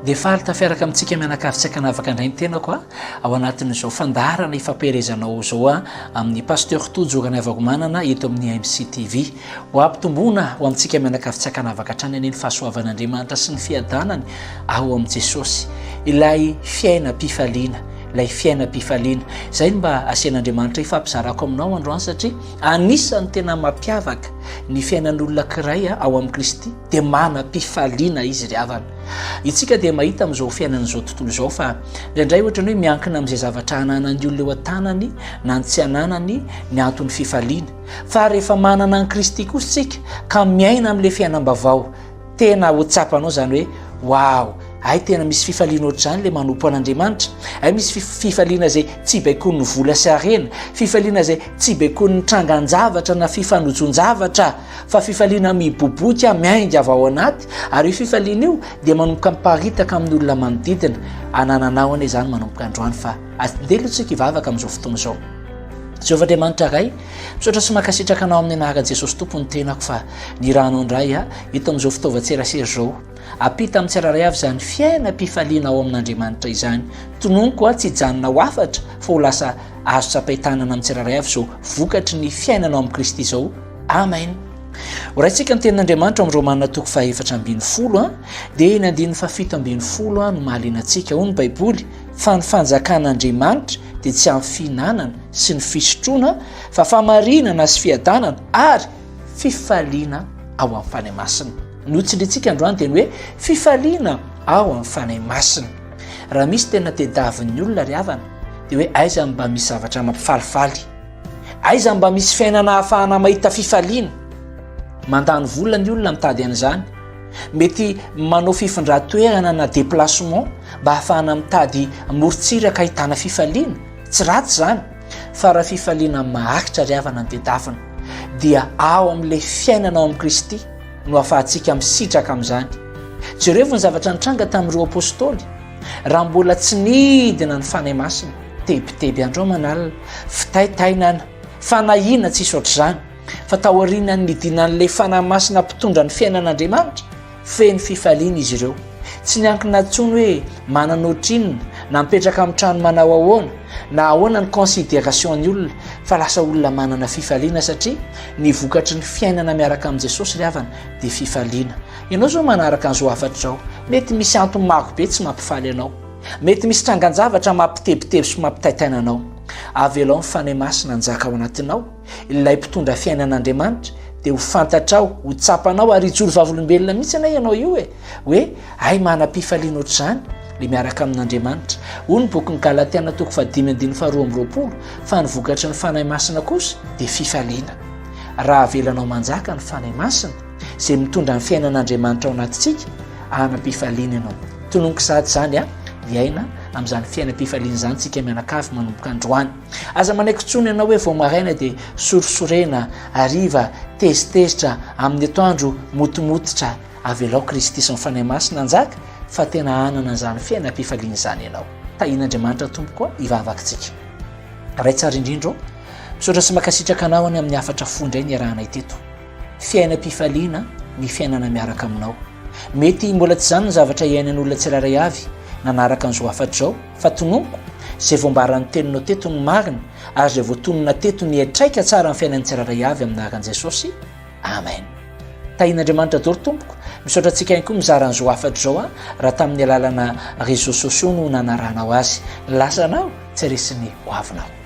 dia faly tafiaraka amintsika mianakavy tsy akanavaka indray ny tena koa ao anatin'izao fandarana ifampiarezanao zao a amin'ny pasteur tojoka ny avako manana eto amin'ny MCTV ho ampitomboana ho amintsika mianakavy tsy akanavaka hatrany any ny fahasoavan'Andriamanitra sy ny fiadanany ao amin'i Jesosy ilay fiainam-pifaliana ilay fiainam-pifaliana izay mba asian'Andriamanitra ifampizarako aminao androany satria anisan'ny tena mampiavaka ny fiainan'olona kiray ao amin'ny Kristy dia manam-pifaliana izy ry havana. Itsika dia mahita amin'izao fiainan'izao tontolo izao fa indraindray ohatra ny hoe miankina amin'izay zavatra hananany olona eo an-tanany na ny tsy hananany ny antony fifaliana fa rehefa manana an'i Kristy kosa tsika ka miaina amin'ilay fiainam-bavao tena ho tsapanao izany hoe wow, ay tena misy fifaliana ohatr'izany ilay manompo an'Andriamanitra, ay misy fifaliana izay tsy baikony ny vola sy harena, fifaliana izay tsy baikony ny trangan-javatra na fifanojon-javatra fa fifaliana miboboka miainga avy ao anaty ary io fifaliana io dia manomboka miparitaka amin'ny olona manodidina. Anananao anie izany manomboka androany fa andelotsika hivavaka amin'izao fotoana izao. Jehovah Andriamanitra ray misaotra sy mankasitraka anao amin'ny anaran'i Jesosy tompony tenako fa ny ranao indray eto amin'izao fitaovan-tserasera izao apita amin'ny tsiraray avy izany fiainam-pifaliana ao amin'Andriamanitra izany tononoko tsy hijanona ho afatra fa ho lasa azo tsapahitanana amin'ny tsiraray avy izao vokatry ny fiainanao amin'ny Kristy izao. Amen. Horaintsika ny tenin'Andriamanitra amin'ny Romanina 4:10 dia ny 7:10 no mahaliana antsika ho ny Baiboly fa ny fanjakan'Andriamanitra dia tsy amin'ny fihinanana sy ny fisotroana fa famarinana sy fiadanana ary fifaliana ao amin'ny fanahy masina. Ny hotsindrintsika androany dia ny hoe fifaliana ao amin'ny fanahy masina. Raha misy tena tediavin'ny olona ry havana dia hoe aiza mba misy zavatra mampifalifaly, aiza mba misy fiainana ahafahana mahita fifaliana. Mandany vola ny olona mitady an'izany, mety manao fifindran-toerana na déplacement mba ahafahana mitady morontsiraka ahitana fifaliana. Tsy ratsy izany fa raha fifaliana maharitra ry havana ny tediavina dia ao amin'ilay fiainana ao amin'ny Kristy no ahafahantsika misitraka amin'izany. Jereo ny zavatra nitranga tamin'ireo apôstôly raha mbola tsy nidina ny fanahy masina tebiteby andro manalina fitaitainana fanahina tsisy ohatr'izany fa taoriana ny dinan'ilay fanahy masina mpitondra ny fiainan'Andriamanitra feno fifaliana izy ireo. Tsy niankina ntsony hoe manana ohatrinona na mipetraka amin'ny trano manao ahoana na ahoana ny considération-ny olona fa lasa olona manana fifaliana satria ny vokatry ny fiainana miaraka amin'i Jesosy ry havana dia fifaliana. Ianao zao manaraka an'izao afatra izao mety misy antony maro be tsy mampifaly anao, mety misy trangan-javatra mampitebiteby sy mampitaitaina anao. Avelao ny fanahy masina njaka ao anatinao ilay mpitondra fiainan'Andriamanitra dia ho fantatrao, ho tsapanao ary hijoro vavolombelona mihitsy anay ianao io hoe ay manam-pifaliana ohatr'izany le miaraka amin'Andriamanitra. Hoy ny boky ny Galatiana 5:22 fa ny vokatry ny fanahy masina kosa dia fifaliana. Raha avelanao manjaka ny fanahy masina izay mitondra ny fiainan'Andriamanitra ao anatintsika anam-pifaliana ianao. Tononoko sady izany hiaina amin'izany fiainam-pifaliana izany tsika mianakavy manomboka androany. Aza manaikitsony ianao hoe vao maraina dia sorosorena hariva tezitezitra amin'ny atoandro motomototra. Avelao Kristy sy ny fanahy masina anjaka fa tena anana izany fiainam-pifaliana izany ianao. Tahian'Andriamanitra tompoko hivavakitsika. Ray tsara indrindra misaotra sy mankasitraka anao any amin'ny afatra fondray ny arahanay teto. Fiainam-pifaliana ny fiainana miaraka aminao. Mety mbola tsy izany ny zavatra iainan'olona tsiraray avy nanaraka an'izao afatra izao fa tononoko izay voambaran'ny teninao teto ny marina ary izay voatonona teto ny etraika tsara amin'ny fiainan'ny tsiraray avy amin'ny anaran'i Jesosy. Amen. Tahian'Andriamanitra doro tompoko misaotra antsika ihany koa mizara an'izao afatra izao raha tamin'ny alalana réseaux sociaux no nanarahanao azy. Lasanao tsy resiny ho avinao.